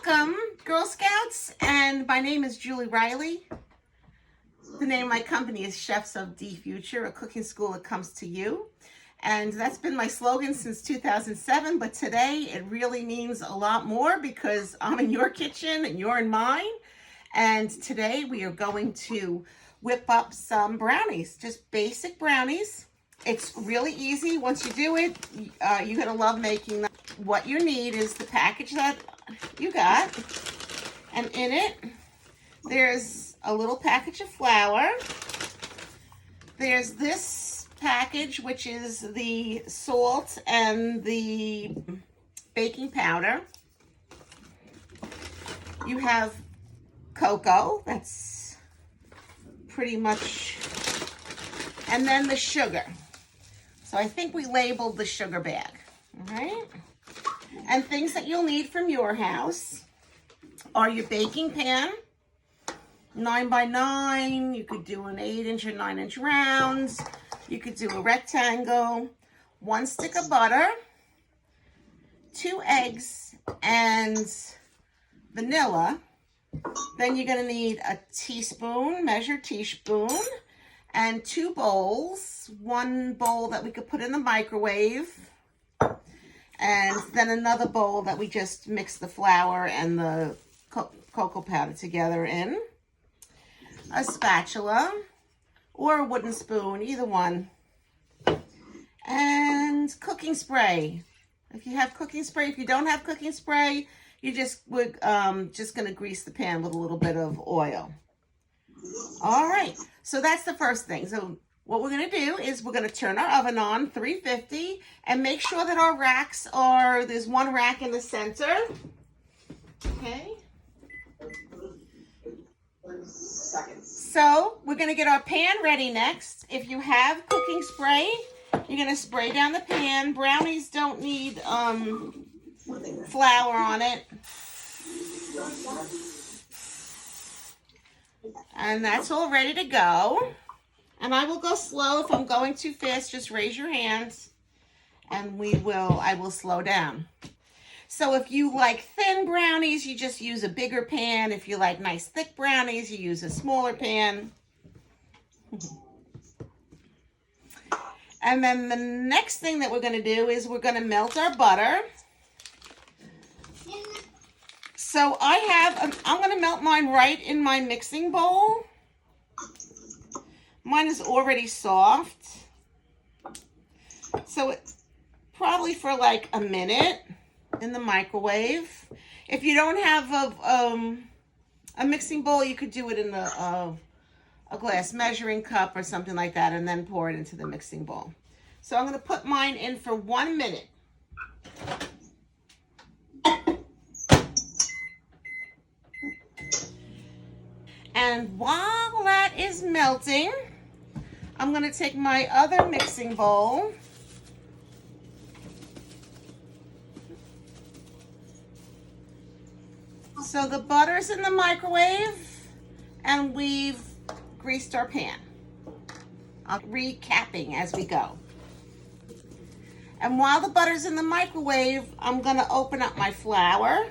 Welcome, Girl Scouts, and my name is Julie Riley. The name of my company is Chefs of the Future, a cooking school that comes to you. And that's been my slogan since 2007, but today it really means a lot more because I'm in your kitchen and you're in mine. And today we are going to whip up some brownies, just basic brownies. It's really easy. Once you do it, you're gonna love making them. What you need is the package that you got, and in it, there's a little package of flour. There's this package, which is the salt and the baking powder. You have cocoa, that's pretty much, and then the sugar. So I think we labeled the sugar bag, all right? And things that you'll need from your house are your baking pan, 9 by 9. You could do an 8-inch or 9-inch rounds. You could do a rectangle, 1 stick of butter, 2 eggs, and vanilla. Then you're gonna need a teaspoon, measured teaspoon, and 2 bowls. 1 bowl that we could put in the microwave, and then another bowl that we just mix the flour and the cocoa powder together in. A spatula or a wooden spoon, either one. And cooking spray. If you have cooking spray, if you don't have cooking spray, you just gonna grease the pan with a little bit of oil. All right, so that's the first thing. So what we're gonna do is we're gonna turn our oven on 350 and make sure that our racks are, there's 1 rack in the center. Okay. So we're gonna get our pan ready next. If you have cooking spray, you're gonna spray down the pan. Brownies don't need flour on it. And that's all ready to go. And I will go slow. If I'm going too fast, just raise your hands and I will slow down. So if you like thin brownies, you just use a bigger pan. If you like nice thick brownies, you use a smaller pan. And then the next thing that we're going to do is we're going to melt our butter. So I'm going to melt mine right in my mixing bowl. Mine is already soft. So it's probably for like a minute in the microwave. If you don't have a mixing bowl, you could do it in a glass measuring cup or something like that, and then pour it into the mixing bowl. So I'm going to put mine in for 1 minute. And while that is melting, I'm going to take my other mixing bowl. So the butter's in the microwave, and we've greased our pan. I'm recapping as we go. And while the butter's in the microwave, I'm going to open up my flour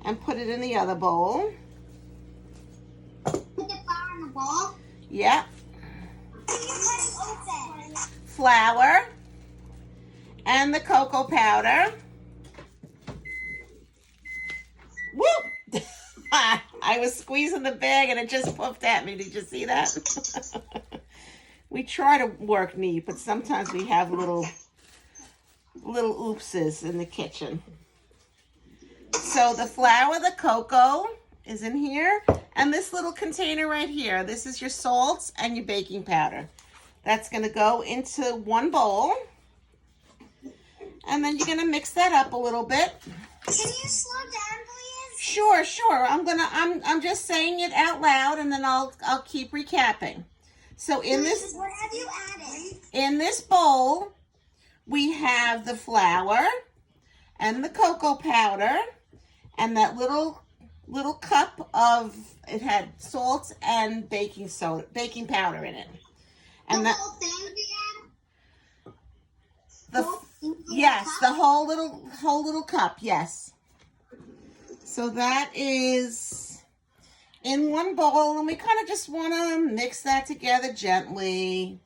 and put it in the other bowl. Put the flour in the bowl? Yep. Flour and the cocoa powder. Whoop! I was squeezing the bag and it just puffed at me. Did you see that? We try to work neat, but sometimes we have little oopses in the kitchen. So the flour, the cocoa is in here, and this little container right here, this is your salts and your baking powder. That's going to go into 1 bowl, and then you're going to mix that up a little bit. Can you slow down, please? Sure. I'm just saying it out loud, and then I'll keep recapping. So in this, what have you added? In this bowl, we have the flour and the cocoa powder and that little cup of, it had salt and baking powder in it. And the that whole thing again? yes, the whole little cup, yes. So that is in one bowl, and we kind of just want to mix that together gently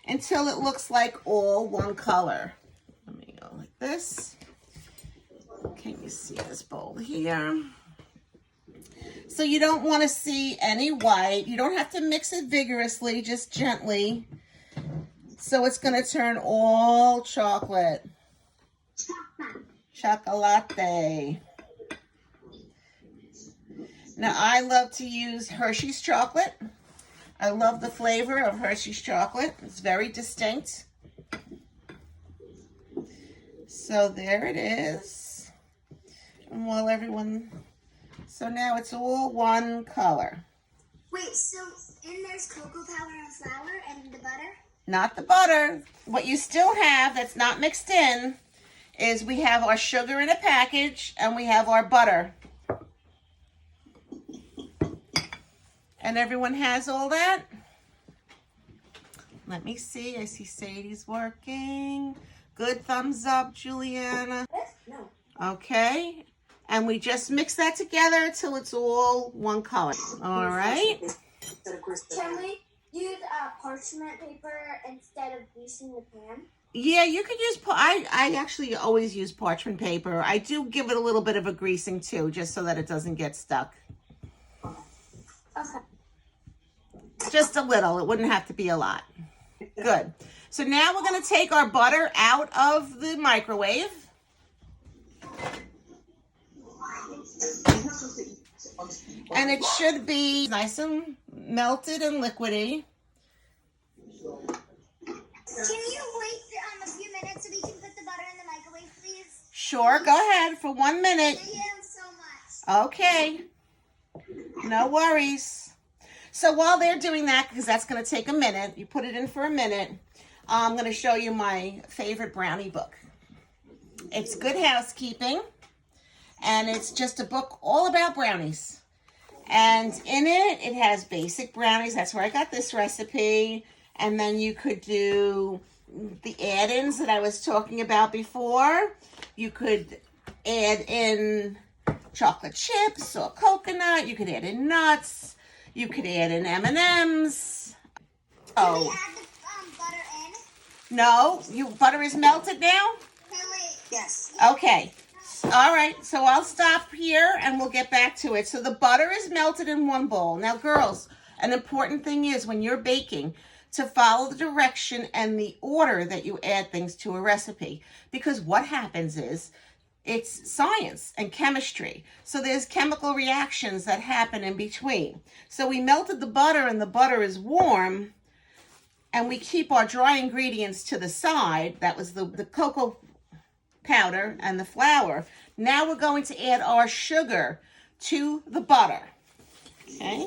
until it looks like all one color. Let me go like this. Can you see this bowl here? So you don't want to see any white. You don't have to mix it vigorously, just gently. So it's going to turn all chocolate. Chocolate. Now, I love to use Hershey's chocolate. I love the flavor of Hershey's chocolate. It's very distinct. So there it is. And while everyone... So now it's all one color. Wait, so in there's cocoa powder and flour and the butter? Not the butter. What you still have that's not mixed in is we have our sugar in a package and we have our butter. And everyone has all that? Let me see. I see Sadie's working. Good, thumbs up, Juliana. No. Okay. And we just mix that together till it's all one color. All right. Can we use parchment paper instead of greasing the pan? Yeah, you could use, I actually always use parchment paper. I do give it a little bit of a greasing too, just so that it doesn't get stuck. Okay. Just a little. It wouldn't have to be a lot. Good. So now we're going to take our butter out of the microwave. And it should be nice and melted and liquidy. Can you wait a few minutes so we can put the butter in the microwave, please? Sure, go ahead for 1 minute. Thank you so much. Okay. No worries. So while they're doing that, because that's going to take a minute, you put it in for a minute, I'm going to show you my favorite brownie book. It's Good Housekeeping, and it's just a book all about brownies. And in it, it has basic brownies. That's where I got this recipe. And then you could do the add-ins that I was talking about before. You could add in chocolate chips or coconut. You could add in nuts. You could add in M&Ms. Can we add the butter in? No, butter is melted now? Can we? Yes. Okay. All right, so I'll stop here and we'll get back to it. So the butter is melted in one bowl. Now, girls, an important thing is when you're baking to follow the direction and the order that you add things to a recipe. Because what happens is it's science and chemistry. So there's chemical reactions that happen in between. So we melted the butter and the butter is warm and we keep our dry ingredients to the side. That was the cocoa powder and the flour. Now we're going to add our sugar to the butter. Okay?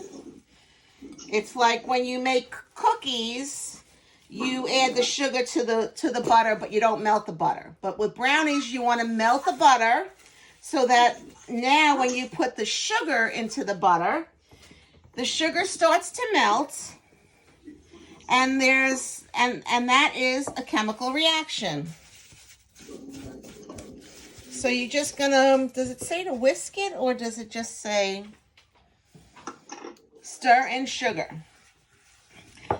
It's like when you make cookies, you add the sugar to the butter, but you don't melt the butter. But with brownies, you want to melt the butter so that now when you put the sugar into the butter, the sugar starts to melt, and that is a chemical reaction. So you're just gonna, does it say to whisk it or does it just say stir in sugar?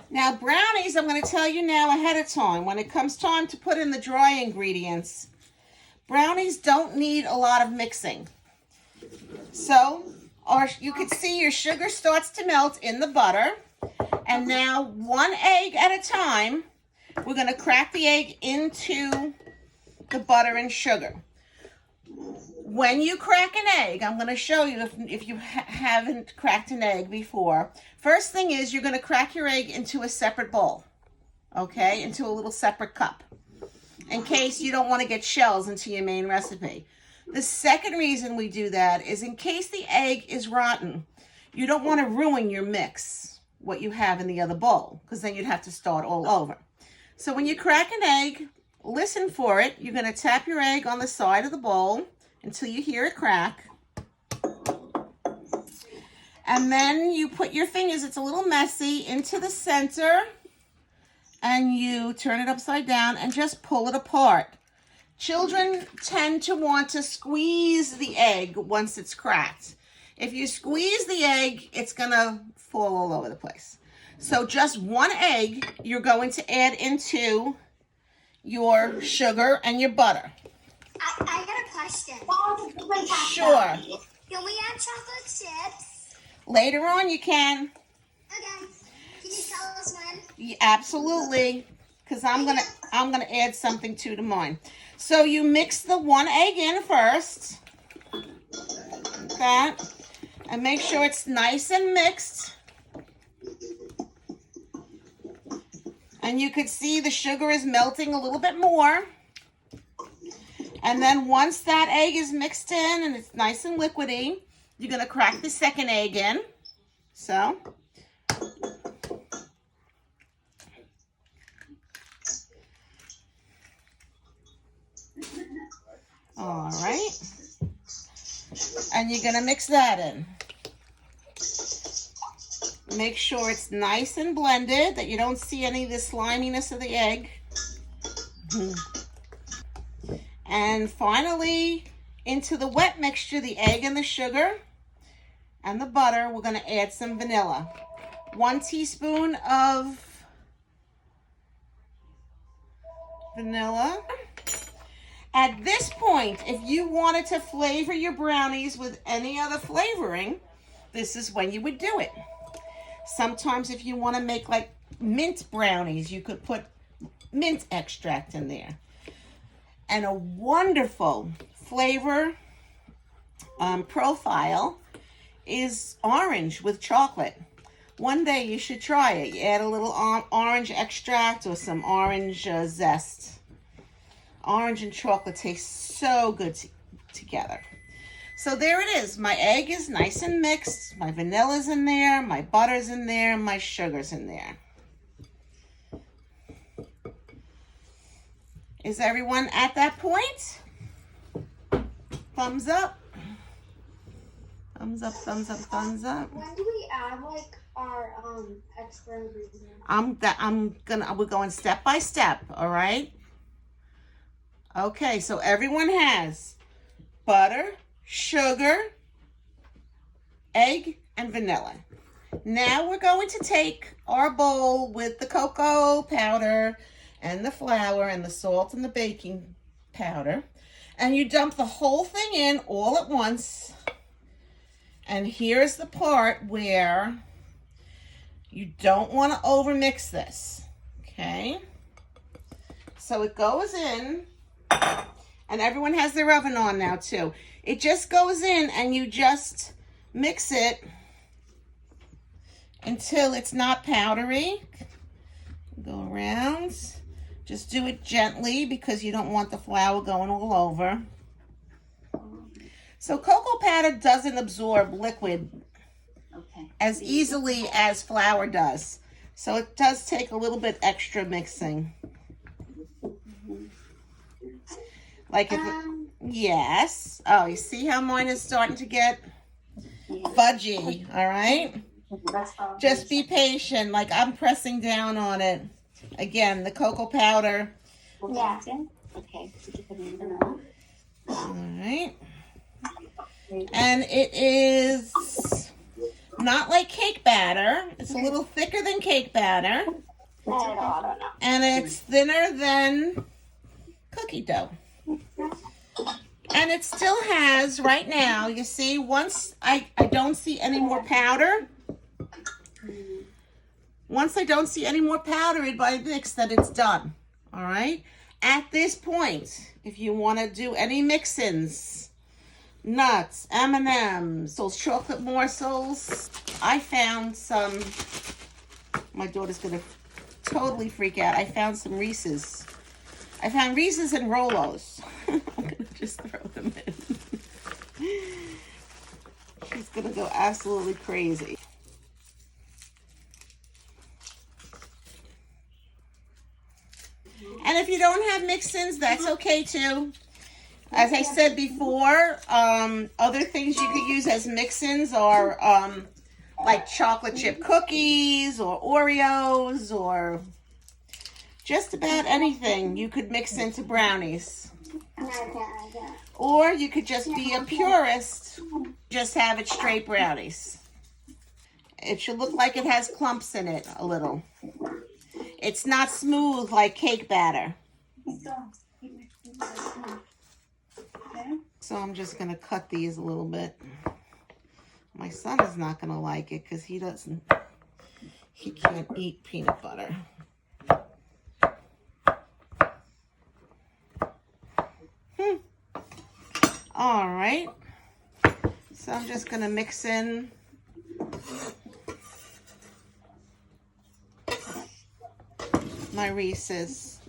Now brownies, I'm gonna tell you now ahead of time, when it comes time to put in the dry ingredients, brownies don't need a lot of mixing. So, you can see your sugar starts to melt in the butter, and now 1 egg at a time, we're gonna crack the egg into the butter and sugar. When you crack an egg, I'm going to show you if you haven't cracked an egg before. First thing is you're going to crack your egg into a separate bowl, okay, into a little separate cup, in case you don't want to get shells into your main recipe. The second reason we do that is in case the egg is rotten. You don't want to ruin your mix, what you have in the other bowl, because then you'd have to start all over. So when you crack an egg, listen for it. You're going to tap your egg on the side of the bowl until you hear it crack. And then you put your fingers, it's a little messy, into the center, and you turn it upside down and just pull it apart. children tend to want to squeeze the egg once it's cracked. If you squeeze the egg, it's gonna fall all over the place. So just one egg you're going to add into your sugar and your butter. I got a question. Sure. Can we add chocolate chips? Later on you can. Okay. Can you tell us when? Yeah, absolutely. Because I'm gonna add something to mine. So you mix the one egg in first. Okay. And make sure it's nice and mixed. And you could see the sugar is melting a little bit more. And then once that egg is mixed in and it's nice and liquidy, you're going to crack the second egg in. So. All right. And you're going to mix that in. Make sure it's nice and blended, that you don't see any of the sliminess of the egg. And finally, into the wet mixture, the egg and the sugar and the butter, we're going to add some vanilla. 1 teaspoon of vanilla. At this point, if you wanted to flavor your brownies with any other flavoring, this is when you would do it. Sometimes if you want to make like mint brownies, you could put mint extract in there. And a wonderful flavor profile is orange with chocolate. One day you should try it. You add a little orange extract or some orange zest. Orange and chocolate taste so good together. So there it is. My egg is nice and mixed. My vanilla's in there. My butter's in there. My sugar's in there. Is everyone at that point? Thumbs up. Thumbs up, thumbs up, thumbs up. When do we add like our extra ingredients? We're going step by step, all right? Okay, so everyone has butter, sugar, egg, and vanilla. Now we're going to take our bowl with the cocoa powder and the flour and the salt and the baking powder, and you dump the whole thing in all at once. And here's the part where you don't want to overmix this, okay? So it goes in, and everyone has their oven on now too. It just goes in and you just mix it until it's not powdery. Go around. Just do it gently because you don't want the flour going all over. So cocoa powder doesn't absorb liquid as easily as flour does. So it does take a little bit extra mixing. Like if yes. Oh, you see how mine is starting to get fudgy, all right? Just be patient. Like I'm pressing down on it. Again, the cocoa powder. Yeah. Okay. All right. And it is not like cake batter. It's a little thicker than cake batter. I don't know. And it's thinner than cookie dough. And it still has, right now, you see, once I don't see any more powder. Once I don't see any more powder by mix, that it's done. All right? At this point, if you want to do any mix-ins, nuts, M&Ms, those chocolate morsels, I found some, my daughter's going to totally freak out. I found some Reese's. I found Reese's and Rolos. I'm going to just throw them in. She's going to go absolutely crazy. And if you don't have mix-ins, that's okay too. As I said before, other things you could use as mix-ins are like chocolate chip cookies or Oreos or just about anything you could mix into brownies. Or you could just be a purist, just have it straight brownies. It should look like it has clumps in it a little. It's not smooth like cake batter. So I'm just going to cut these a little bit. My son is not going to like it because he can't eat peanut butter. All right. So I'm just going to mix in my Reese's.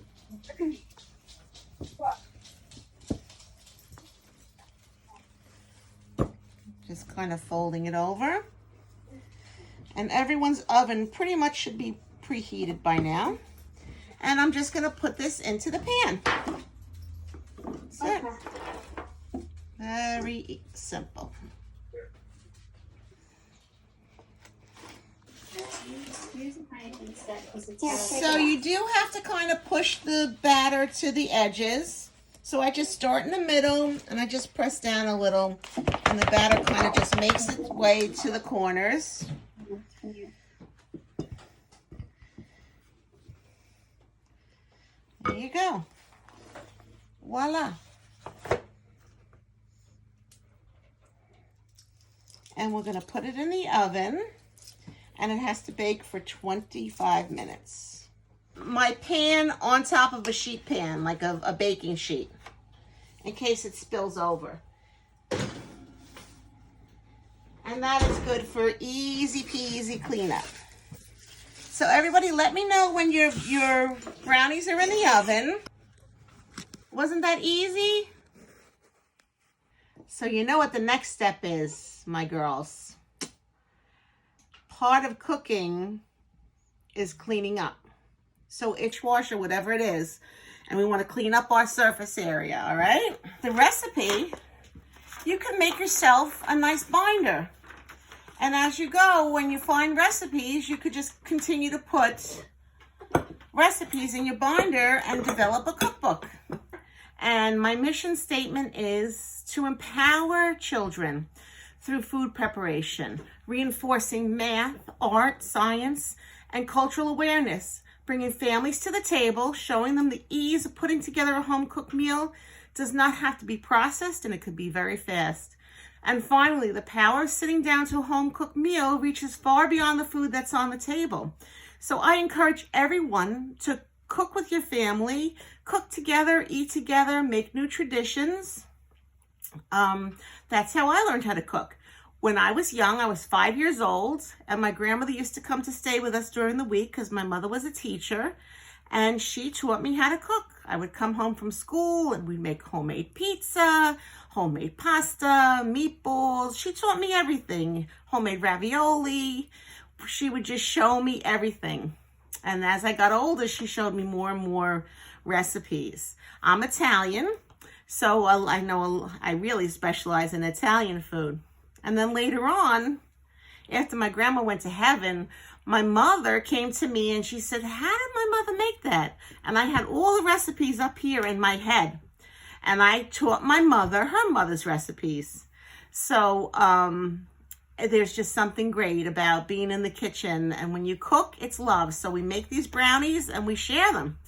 Just kind of folding it over. And everyone's oven pretty much should be preheated by now. And I'm just going to put this into the pan. That's it. Very simple. So you do have to kind of push the batter to the edges. So I just start in the middle and I just press down a little, and the batter kind of just makes its way to the corners. There you go. Voila. And we're going to put it in the oven, and it has to bake for 25 minutes. My pan on top of a sheet pan, like a baking sheet, in case it spills over. And that is good for easy peasy cleanup. So everybody, let me know when your brownies are in the oven. Wasn't that easy? So you know what the next step is, my girls. Part of cooking is cleaning up. So itch wash or whatever it is, and we want to clean up our surface area, all right? The recipe, you can make yourself a nice binder. And as you go, when you find recipes, you could just continue to put recipes in your binder and develop a cookbook. And my mission statement is to empower children through food preparation, reinforcing math, art, science, and cultural awareness, bringing families to the table, showing them the ease of putting together a home-cooked meal does not have to be processed, and it could be very fast. And finally, the power of sitting down to a home-cooked meal reaches far beyond the food that's on the table. So I encourage everyone to cook with your family, cook together, eat together, make new traditions. That's how I learned how to cook. When I was young, I was 5 years old, and my grandmother used to come to stay with us during the week because my mother was a teacher, and she taught me how to cook. I would come home from school and we'd make homemade pizza, homemade pasta, meatballs. She taught me everything. Homemade ravioli. She would just show me everything. And as I got older, she showed me more and more recipes. I'm Italian, so I know I really specialize in Italian food. And then later on, after my grandma went to heaven, my mother came to me and she said, how did my mother make that? And I had all the recipes up here in my head. And I taught my mother her mother's recipes. So there's just something great about being in the kitchen. And when you cook, it's love. So we make these brownies and we share them.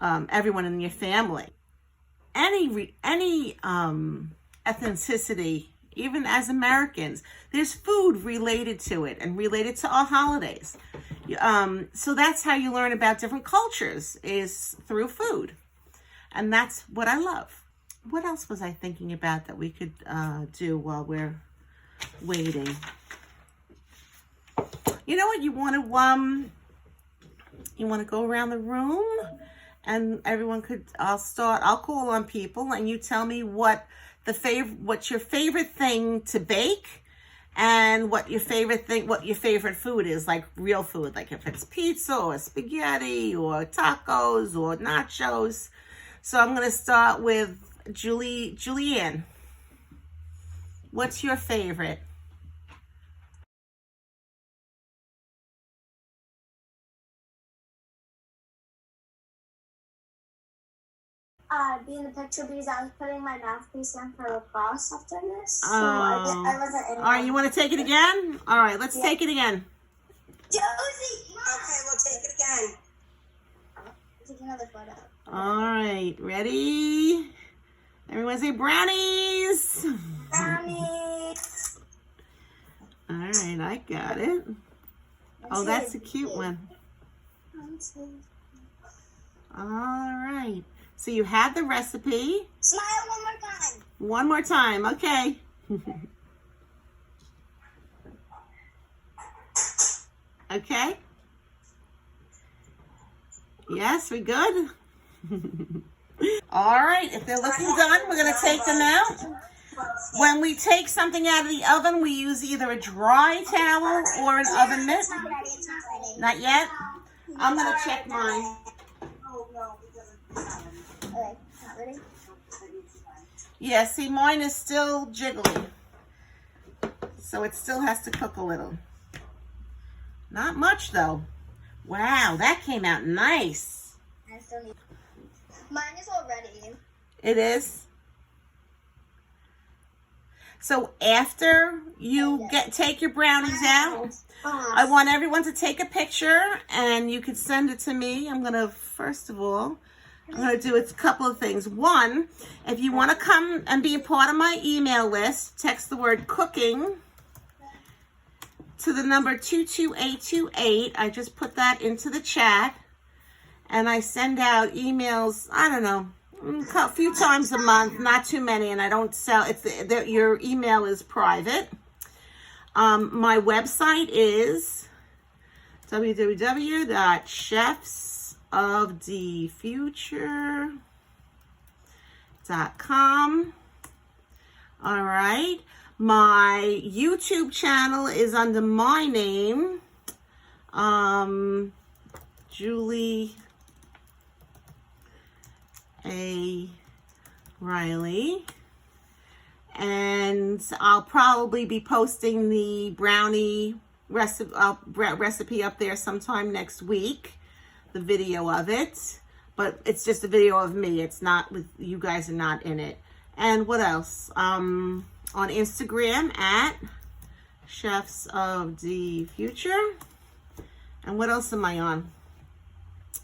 Everyone in your family. Any ethnicity, even as Americans, there's food related to it and related to our holidays. So that's how you learn about different cultures, is through food. And that's what I love. What else was I thinking about that we could do while we're waiting? You know what? You want to go around the room, and everyone could. I'll call on people, and you tell me what's your favorite thing to bake, and what your favorite food is, like real food, like if it's pizza or spaghetti or tacos or nachos. So I'm going to start with Julianne. What's your favorite? be in the picture because I was putting my mouthpiece in for lacrosse after this. So I wasn't in. All right, you want to take it again? All right, let's take it again. Josie! Okay, we'll take it again. Take another photo. All right, ready? Everyone say brownies. Brownies. All right, I got it. Oh, that's a cute one. All right. So you had the recipe. Smile one more time. One more time, okay. Okay. Yes, we good? All right, if they're looking done, we're gonna take them out. When we take something out of the oven, we use either a dry towel or an oven mitt. It's not ready. It's not ready. Not yet? I'm gonna check mine. Okay, not ready. Yeah, see, mine is still jiggly. So it still has to cook a little. Not much, though. Wow, that came out nice. I still need. Mine is already. It is. So after you take your brownies out, I want everyone to take a picture and you can send it to me. I'm going to, first of all, I'm going to do a couple of things. One, if you want to come and be a part of my email list, text the word cooking to the number 22828. I just put that into the chat and I send out emails, I don't know, a few times a month, not too many, and I don't sell. Your email is private. My website is www.chefsofthefuture.com. All right. My YouTube channel is under my name, Julie A. Riley, and I'll probably be posting the brownie recipe up there sometime next week, the video of it, but it's just a video of me. It's not with you guys, are not in it. And what else? On Instagram at Chefs of the Future. And what else am I on?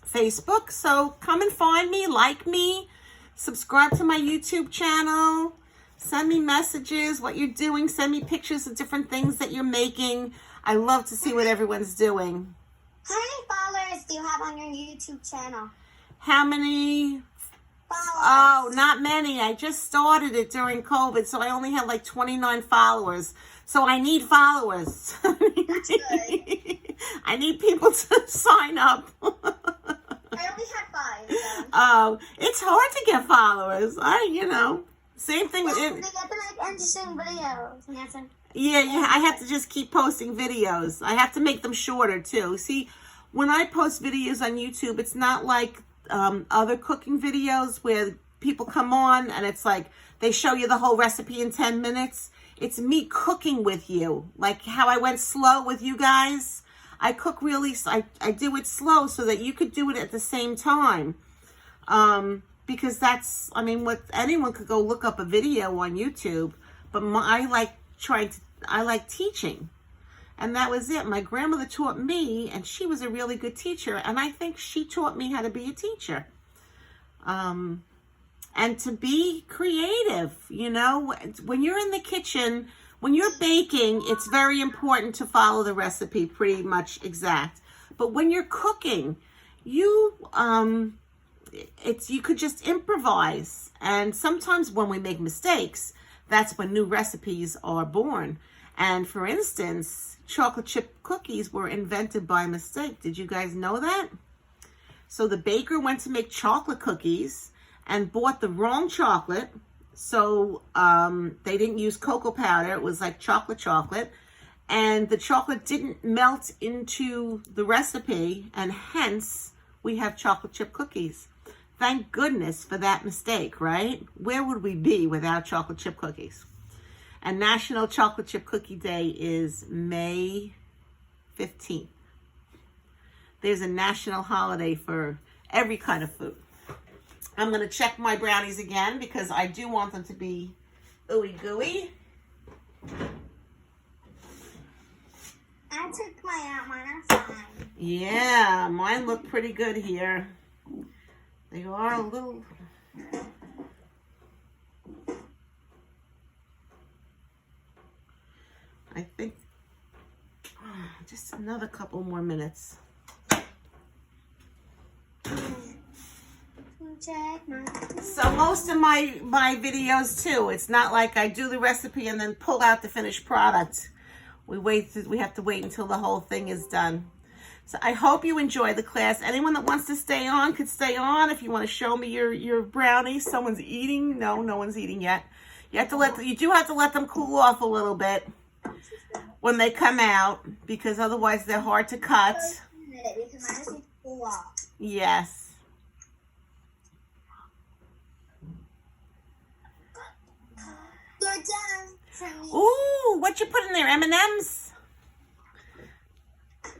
Facebook. So come and find me, like me, subscribe to my YouTube channel, send me messages, what you're doing, send me pictures of different things that you're making. I love to see what everyone's doing. How many followers do you have on your YouTube channel? How many? Followers. Oh, not many. I just started it during COVID, so I only had like 29 followers. So I need followers. That's good. I need people to sign up. I only had 5. So. Oh, it's hard to get followers. Same thing with They it. get to make interesting videos. Yeah, I have to just keep posting videos. I have to make them shorter too. See, when I post videos on YouTube, it's not like other cooking videos where people come on and it's like they show you the whole recipe in 10 minutes. It's me cooking with you, like how I went slow with you guys. I cook I do it slow so that you could do it at the same time. Because what anyone could go look up a video on YouTube, but I like teaching. And that was it. My grandmother taught me, and she was a really good teacher, and I think she taught me how to be a teacher. And to be creative, when you're in the kitchen, when you're baking, it's very important to follow the recipe pretty much exact. But when you're cooking, you could just improvise. And sometimes when we make mistakes, that's when new recipes are born. And for instance, chocolate chip cookies were invented by mistake. Did you guys know that? So the baker went to make chocolate cookies and bought the wrong chocolate. So they didn't use cocoa powder. It was like chocolate. And the chocolate didn't melt into the recipe. And hence, we have chocolate chip cookies. Thank goodness for that mistake, right? Where would we be without chocolate chip cookies? And National Chocolate Chip Cookie Day is May 15th. There's a national holiday for every kind of food. I'm going to check my brownies again because I do want them to be ooey gooey. I took mine out. Yeah, mine look pretty good here. They are a little... I think just another couple more minutes. So most of my videos too, it's not like I do the recipe and then pull out the finished product. We have to wait until the whole thing is done. So I hope you enjoy the class. Anyone that wants to stay on could stay on. If you want to show me your brownies. Someone's eating. No one's eating yet. You do have to let them cool off a little bit when they come out, because otherwise they're hard to cut. Yes. They're done for me. Ooh, what you put in there? M&Ms?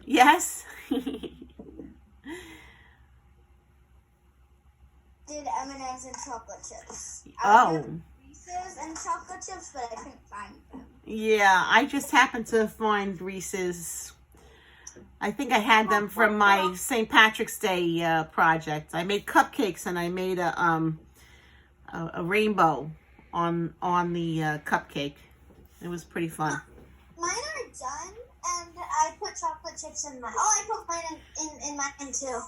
Yes. Did M&Ms and chocolate chips. Oh. Reese's and chocolate chips, but I couldn't find them. Yeah, I just happened to find Reese's. I think I had them from my St. Patrick's Day project. I made cupcakes and I made a rainbow on the cupcake. It was pretty fun. Mine are done, and I put chocolate chips in mine. Oh, I put mine in mine too.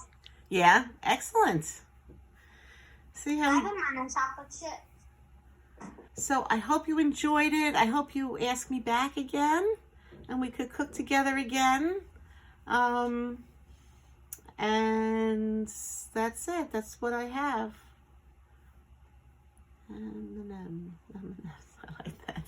Yeah, excellent. See I how? have mine on chocolate chip. So I hope you enjoyed it. I hope you ask me back again, and we could cook together again. And that's it. That's what I have. And then I like that.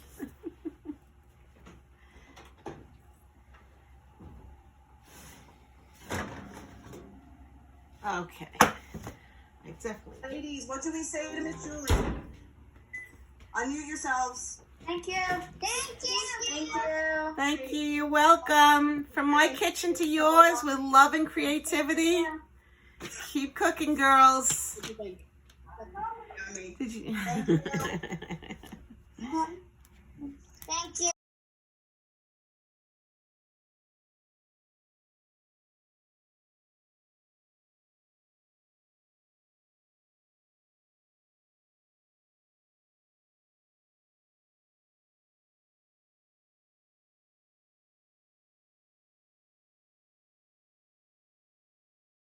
Okay. I definitely. Ladies, what do we say to Miss Julie? Unmute yourselves. Thank you. Thank you. Thank you. Thank you. You're welcome. From my kitchen to yours, with love and creativity. Keep cooking, girls. What do you think? Did you? Thank you.